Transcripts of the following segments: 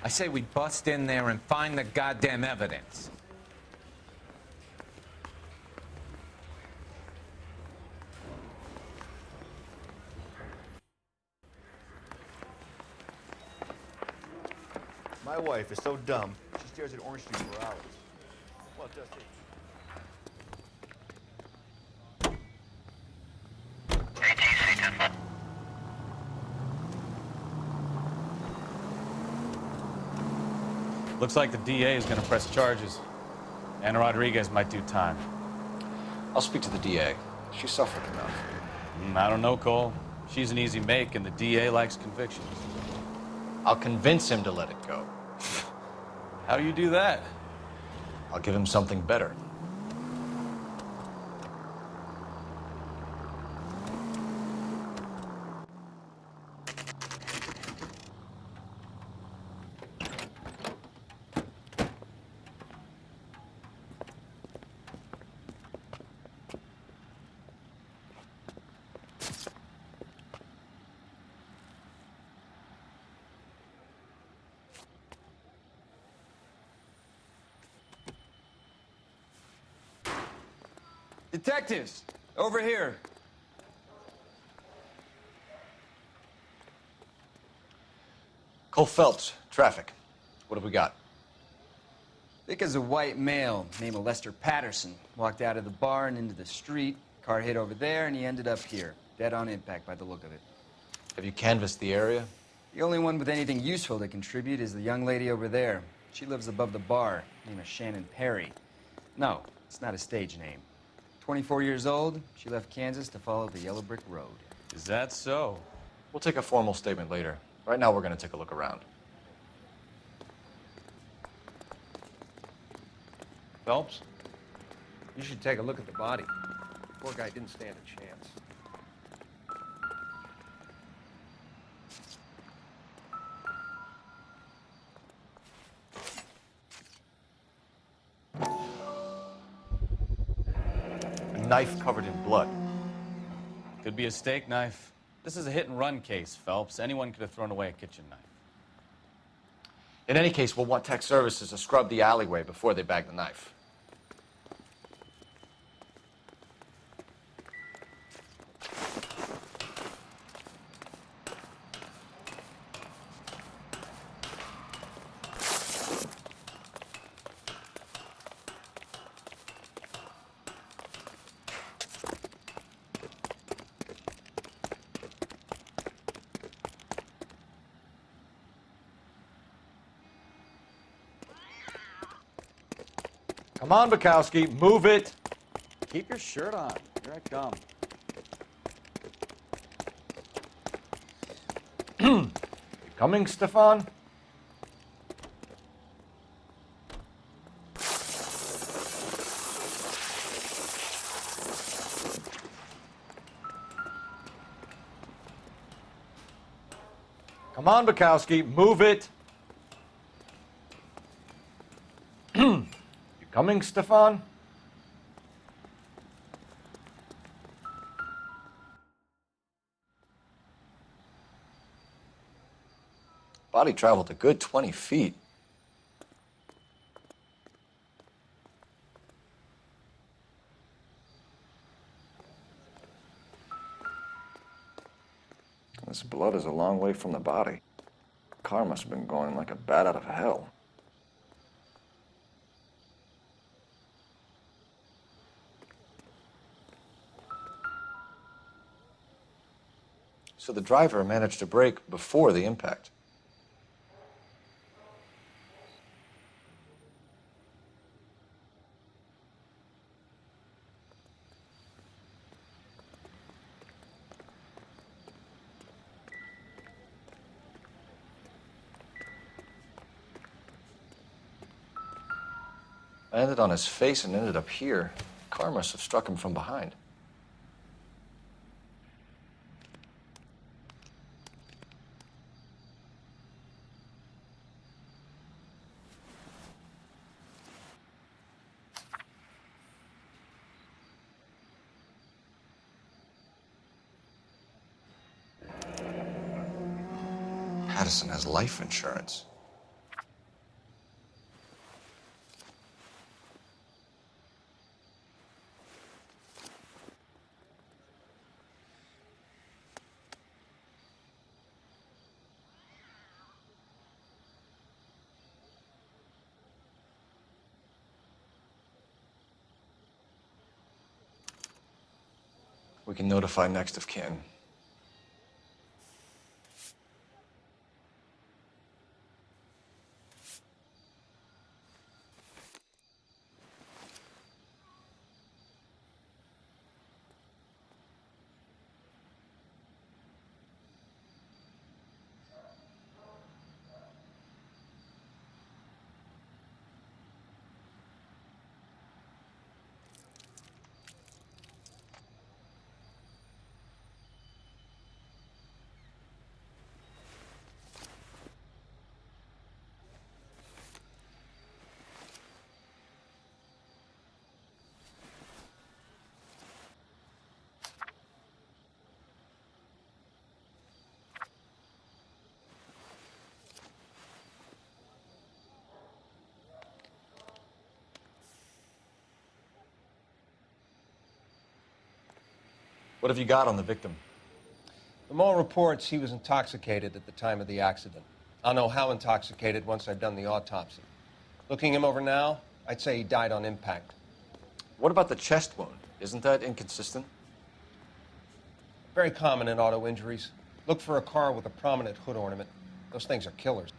I say we bust in there and find the goddamn evidence. My wife is so dumb, she stares at orange juice for hours. Well, it does take. Looks like the DA is going to press charges. Anna Rodriguez might do time. I'll speak to the DA. She suffered enough. I don't know, Cole. She's an easy make, and the DA likes convictions. I'll convince him to let it go. How do you do that? I'll give him something better. Detectives, over here. Cole Phelps, traffic. What have we got? Thick as a white male named Lester Pattinson. Walked out of the bar and into the street. Car hit over there, and he ended up here. Dead on impact by the look of it. Have you canvassed the area? The only one with anything useful to contribute is the young lady over there. She lives above the bar. Name is Shannon Perry. No, it's not a stage name. 24 years old, she left Kansas to follow the Yellow Brick Road. Is that so? We'll take a formal statement later. Right now, we're going to take a look around. Phelps? You should take a look at the body. The poor guy didn't stand a chance. A knife covered in blood. Could be a steak knife. This is a hit-and-run case, Phelps. Anyone could have thrown away a kitchen knife. In any case, we'll want tech services to scrub the alleyway before they bag the knife. Come on, Bukowski, move it. Keep your shirt on. Here I come. You coming, Stefan? Come on, Bukowski, move it. You coming, Stefan? Body traveled a good 20 feet. This blood is a long way from the body. The car must have been going like a bat out of hell. So the driver managed to brake before the impact. Landed on his face and ended up here. The car must have struck him from behind. Pattinson has life insurance. We can notify next of kin. What have you got on the victim? From all reports, he was intoxicated at the time of the accident. I'll know how intoxicated once I've done the autopsy. Looking him over now, I'd say he died on impact. What about the chest wound? Isn't that inconsistent? Very common in auto injuries. Look for a car with a prominent hood ornament. Those things are killers.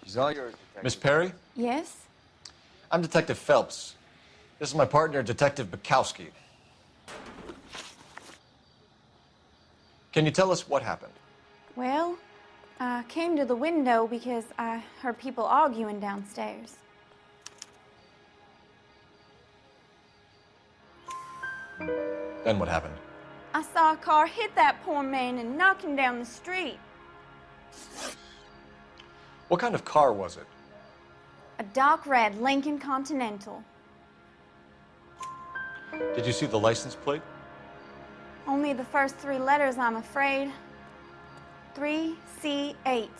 She's all yours, Detective. Miss Perry? Yes? I'm Detective Phelps. This is my partner, Detective Bukowski. Can you tell us what happened? Well, I came to the window because I heard people arguing downstairs. Then what happened? I saw a car hit that poor man and knock him down the street. What kind of car was it? A dark red Lincoln Continental. Did you see the license plate? Only the first 3 letters, I'm afraid. 3C8.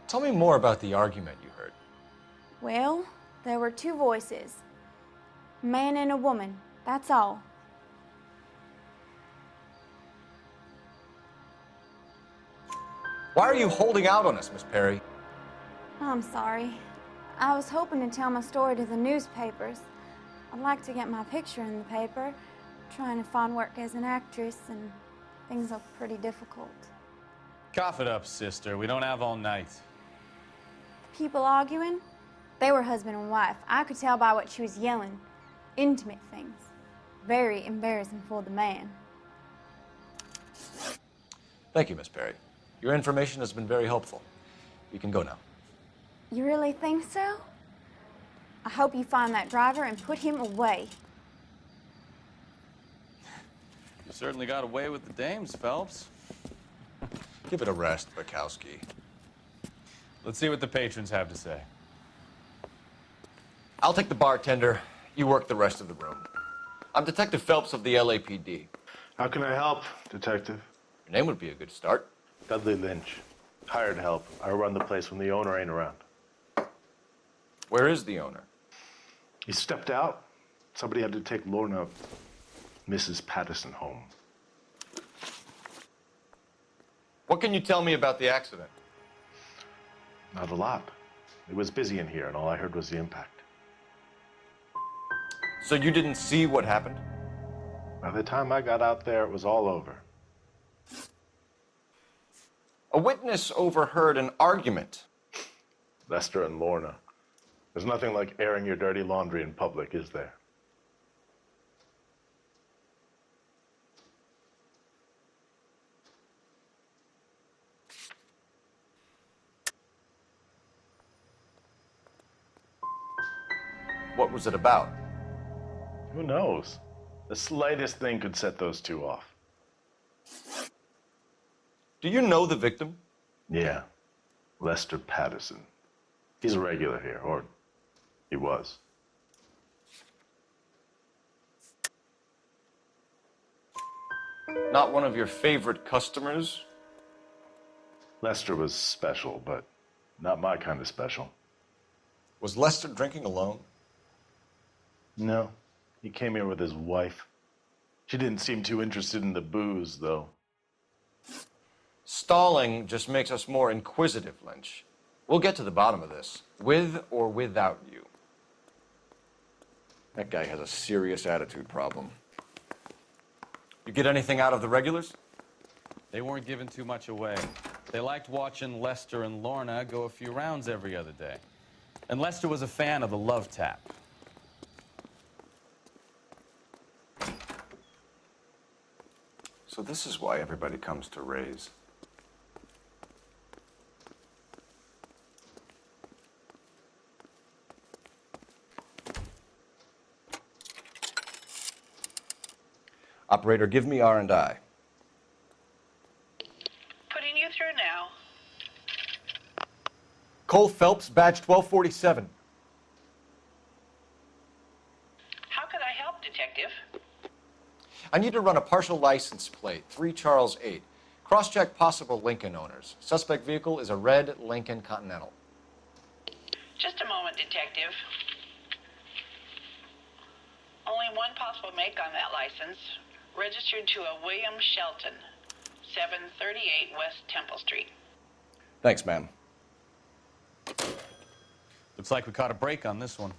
Tell me more about the argument you heard. Well, there were 2 voices. A man and a woman, that's all. Why are you holding out on us, Miss Perry? I'm sorry. I was hoping to tell my story to the newspapers. I'd like to get my picture in the paper. Trying to find work as an actress, and things look pretty difficult. Cough it up, sister. We don't have all night. People arguing? They were husband and wife. I could tell by what she was yelling. Intimate things. Very embarrassing for the man. Thank you, Miss Perry. Your information has been very helpful. You can go now. You really think so? I hope you find that driver and put him away. You certainly got away with the dames, Phelps. Give it a rest, Bukowski. Let's see what the patrons have to say. I'll take the bartender. You work the rest of the room. I'm Detective Phelps of the LAPD. How can I help, Detective? Your name would be a good start. Dudley Lynch. Hired help. I run the place when the owner ain't around. Where is the owner? He stepped out. Somebody had to take Lorna, Mrs. Pattinson, home. What can you tell me about the accident? Not a lot. It was busy in here, and all I heard was the impact. So you didn't see what happened? By the time I got out there, it was all over. A witness overheard an argument. Lester and Lorna. There's nothing like airing your dirty laundry in public, is there? What was it about? Who knows? The slightest thing could set those 2 off. Do you know the victim? Yeah. Lester Pattinson. He's a regular here, or he was. Not one of your favorite customers? Lester was special, but not my kind of special. Was Lester drinking alone? No, he came here with his wife. She didn't seem too interested in the booze, though. Stalling just makes us more inquisitive, Lynch. We'll get to the bottom of this, with or without you. That guy has a serious attitude problem. You get anything out of the regulars? They weren't giving too much away. They liked watching Lester and Lorna go a few rounds every other day. And Lester was a fan of the love tap. So this is why everybody comes to Ray's. Operator, give me R&I. Putting you through now. Cole Phelps, badge 1247. How could I help, Detective? I need to run a partial license plate, 3 Charles 8. Cross-check possible Lincoln owners. Suspect vehicle is a red Lincoln Continental. Just a moment, Detective. Only one possible make on that license. Registered to a William Shelton, 738 West Temple Street. Thanks, ma'am. Looks like we caught a break on this one.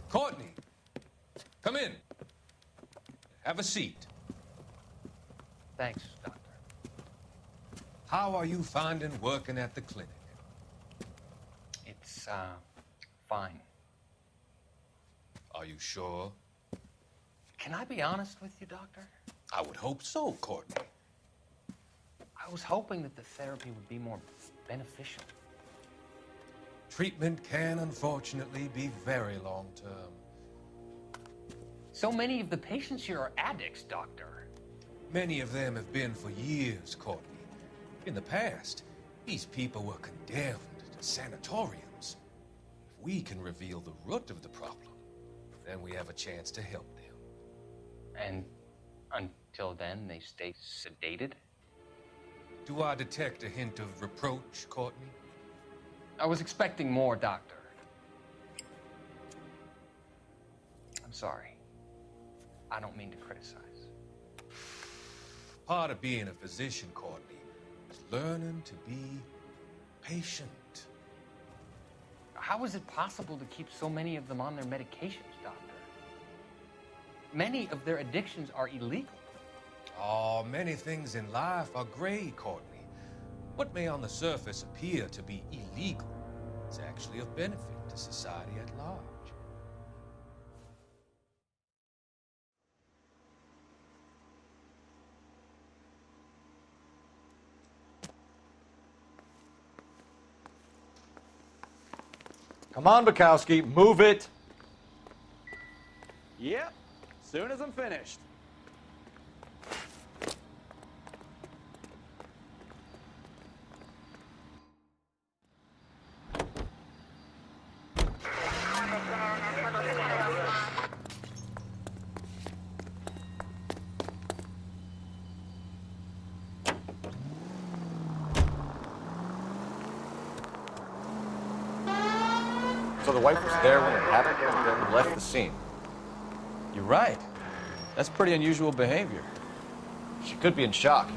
Courtney, come in. Have a seat. Thanks, Doctor. How are you finding working at the clinic? It's, fine. Are you sure? Can I be honest with you, Doctor? I would hope so, Courtney. I was hoping that the therapy would be more beneficial. Treatment can, unfortunately, be very long-term. So many of the patients here are addicts, Doctor. Many of them have been for years, Courtney. In the past, these people were condemned to sanatoriums. If we can reveal the root of the problem, then we have a chance to help them. And until then, they stay sedated? Do I detect a hint of reproach, Courtney? I was expecting more, Doctor. I'm sorry. I don't mean to criticize. Part of being a physician, Courtney, is learning to be patient. How is it possible to keep so many of them on their medications, Doctor? Many of their addictions are illegal. Oh, many things in life are gray, Courtney. What may on the surface appear to be illegal is actually of benefit to society at large. Come on, Bukowski, move it. Yep, soon as I'm finished. So the wife was there when it happened and then left the scene. You're right. That's pretty unusual behavior. She could be in shock.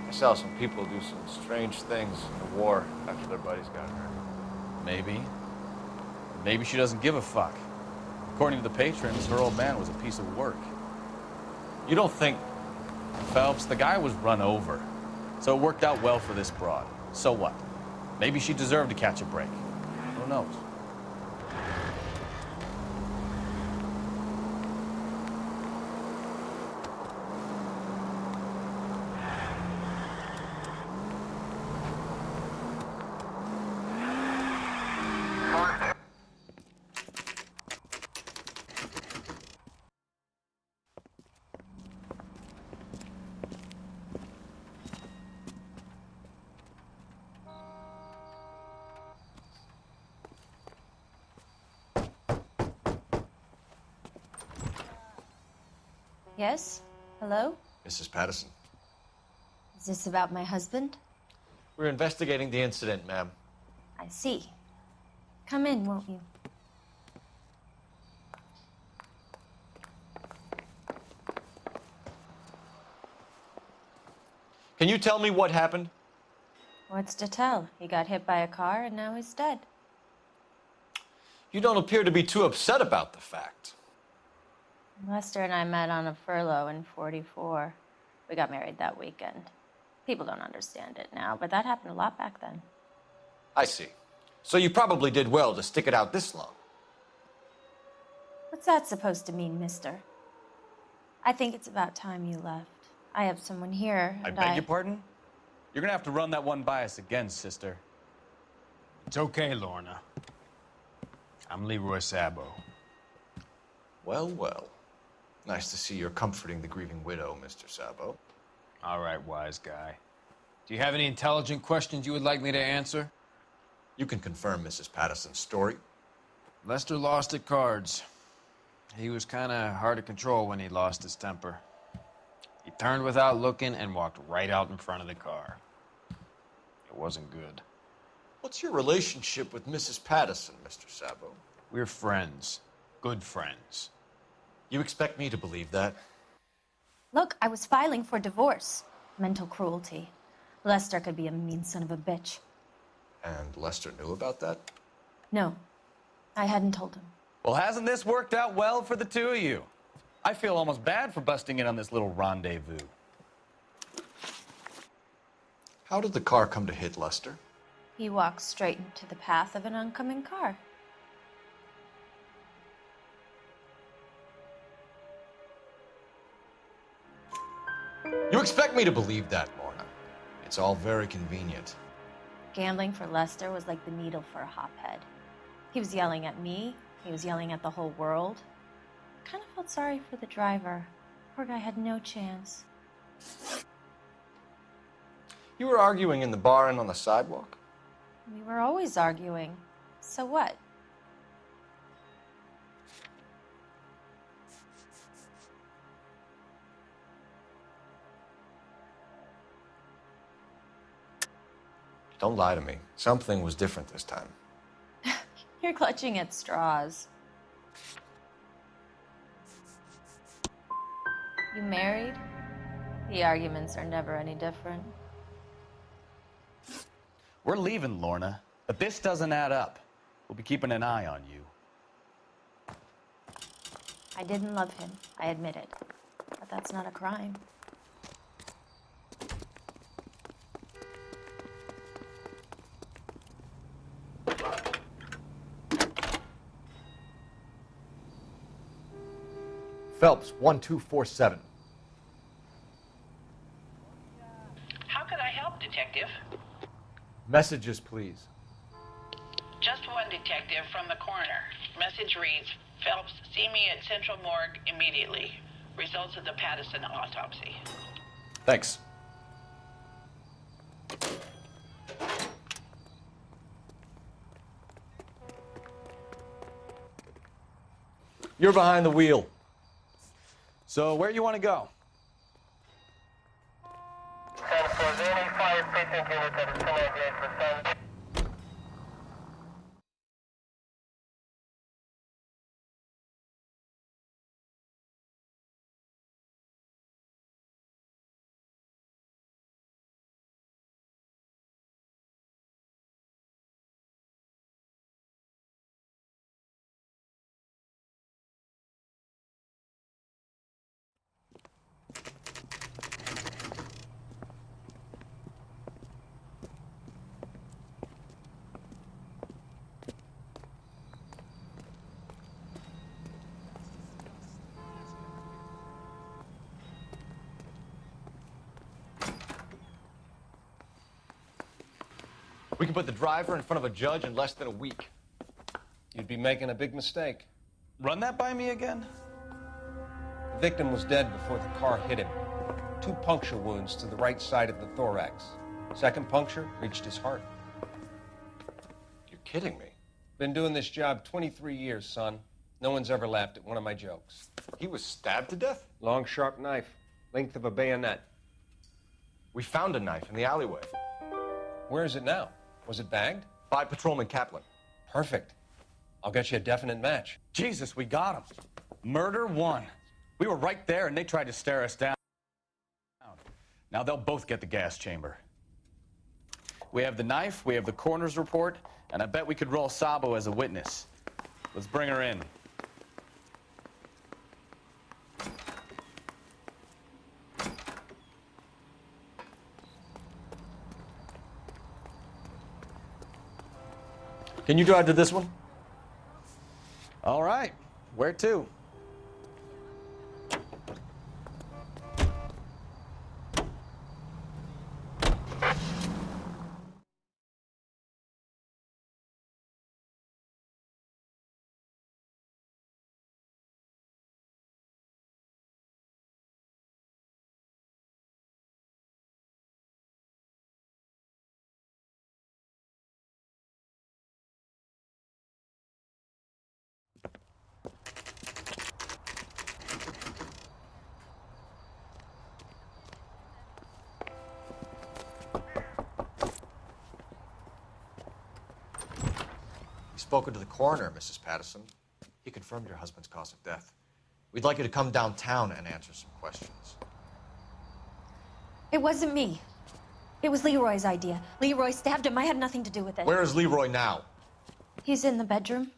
I saw some people do some strange things in the war after their buddies got hurt. Maybe. Maybe she doesn't give a fuck. According to the patrons, her old man was a piece of work. You don't think... Phelps, the guy was run over. So it worked out well for this broad. So what? Maybe she deserved to catch a break. Who knows? Yes? Hello? Mrs. Pattinson. Is this about my husband? We're investigating the incident, ma'am. I see. Come in, won't you? Can you tell me what happened? What's to tell? He got hit by a car and now he's dead. You don't appear to be too upset about the fact. Lester and I met on a furlough in '44. We got married that weekend. People don't understand it now, but that happened a lot back then. I see. So you probably did well to stick it out this long. What's that supposed to mean, mister? I think it's about time you left. I have someone here, I and beg your pardon? You're gonna have to run that one by us again, sister. It's okay, Lorna. I'm Leroy Sabo. Well, well. Nice to see you're comforting the grieving widow, Mr. Sabo. All right, wise guy. Do you have any intelligent questions you would like me to answer? You can confirm Mrs. Patterson's story. Lester lost at cards. He was kind of hard to control when he lost his temper. He turned without looking and walked right out in front of the car. It wasn't good. What's your relationship with Mrs. Patterson, Mr. Sabo? We're friends. Good friends. You expect me to believe that? Look, I was filing for divorce. Mental cruelty. Lester could be a mean son of a bitch. And Lester knew about that? No, I hadn't told him. Well, hasn't this worked out well for the two of you? I feel almost bad for busting in on this little rendezvous. How did the car come to hit Lester? He walked straight into the path of an oncoming car. You expect me to believe that, Lorna? It's all very convenient. Gambling for Lester was like the needle for a hophead. He was yelling at me. He was yelling at the whole world. I kind of felt sorry for the driver. Poor guy had no chance. You were arguing in the bar and on the sidewalk? We were always arguing. So what? Don't lie to me. Something was different this time. You're clutching at straws. You married? The arguments are never any different. We're leaving, Lorna, but this doesn't add up. We'll be keeping an eye on you. I didn't love him, I admit it. But that's not a crime. Phelps, 1247. How can I help, Detective? Messages, please. Just one detective from the coroner. Message reads, Phelps, see me at Central Morgue immediately. Results of the Pattinson autopsy. Thanks. You're behind the wheel. So, where you want to go? We can put the driver in front of a judge in less than a week. You'd be making a big mistake. Run that by me again? The victim was dead before the car hit him. 2 puncture wounds to the right side of the thorax. Second puncture reached his heart. You're kidding me. Been doing this job 23 years, son. No one's ever laughed at one of my jokes. He was stabbed to death? Long, sharp knife, length of a bayonet. We found a knife in the alleyway. Where is it now? Was it bagged? By Patrolman Kaplan. Perfect. I'll get you a definite match. Jesus, we got him. Murder one. We were right there and they tried to stare us down. Now they'll both get the gas chamber. We have the knife, we have the coroner's report, and I bet we could roll Sabo as a witness. Let's bring her in. Can you drive to this one? All right. Where to? Spoken to the coroner, Mrs. Pattinson. He confirmed your husband's cause of death. We'd like you to come downtown and answer some questions. It wasn't me. It was Leroy's idea. Leroy stabbed him. I had nothing to do with it. Where is Leroy now? He's in the bedroom.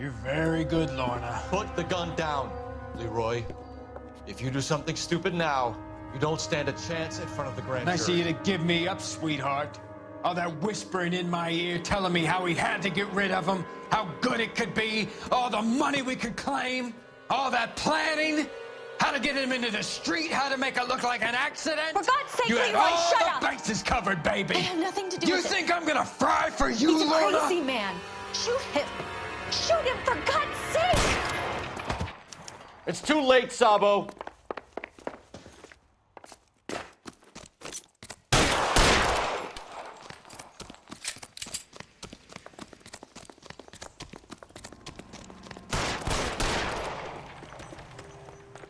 You're very good, Lorna. Put the gun down, Leroy. If you do something stupid now, you don't stand a chance in front of the grand Nice of jury. you to give me up, sweetheart. All that whispering in my ear, telling me how we had to get rid of him, how good it could be, all the money we could claim, all that planning, how to get him into the street, how to make it look like an accident. For God's sake, you had Leroy, all shut the up! bases covered, baby. I had nothing to do You with it. think I'm gonna fry for you, He's a Lorna? crazy man. Shoot him. Shoot him, for God's sake! It's too late, Sabo.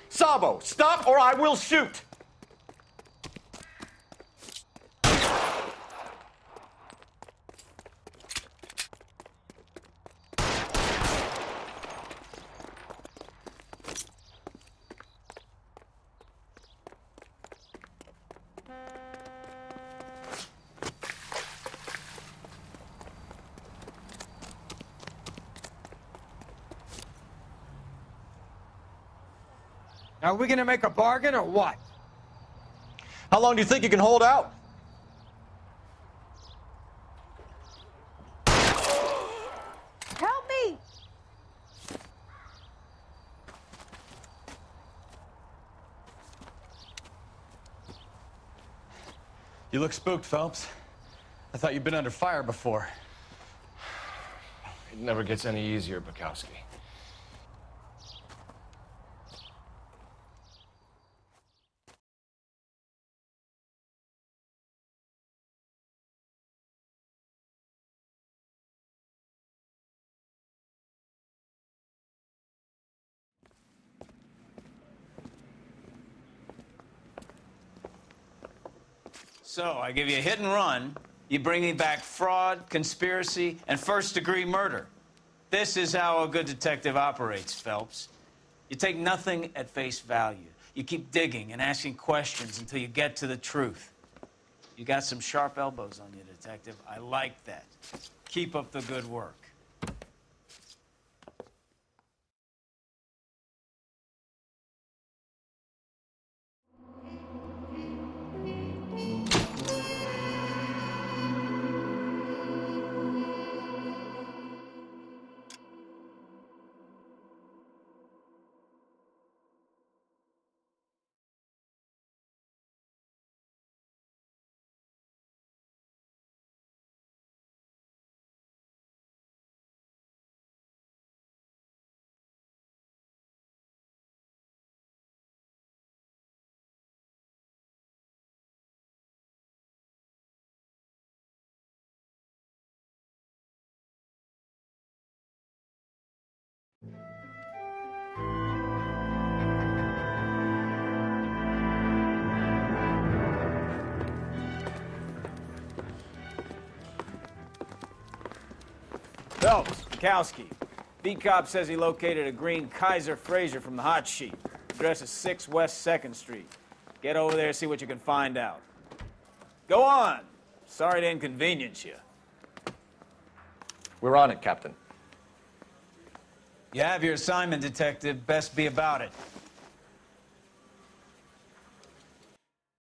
Sabo, stop or I will shoot! Are we gonna make a bargain or what? How long do you think you can hold out? Help me! You look spooked, Phelps. I thought you'd been under fire before. It never gets any easier, Bukowski. So, I give you a hit and run. You bring me back fraud, conspiracy, and first-degree murder. This is how a good detective operates, Phelps. You take nothing at face value. You keep digging and asking questions until you get to the truth. You got some sharp elbows on you, detective. I like that. Keep up the good work. Phelps, Kowski. Beat cop says he located a green Kaiser Fraser from the hot sheet. Address is 6 West 2nd Street. Get over there, see what you can find out. Go on. Sorry to inconvenience you. We're on it, Captain. You have your assignment, Detective. Best be about it.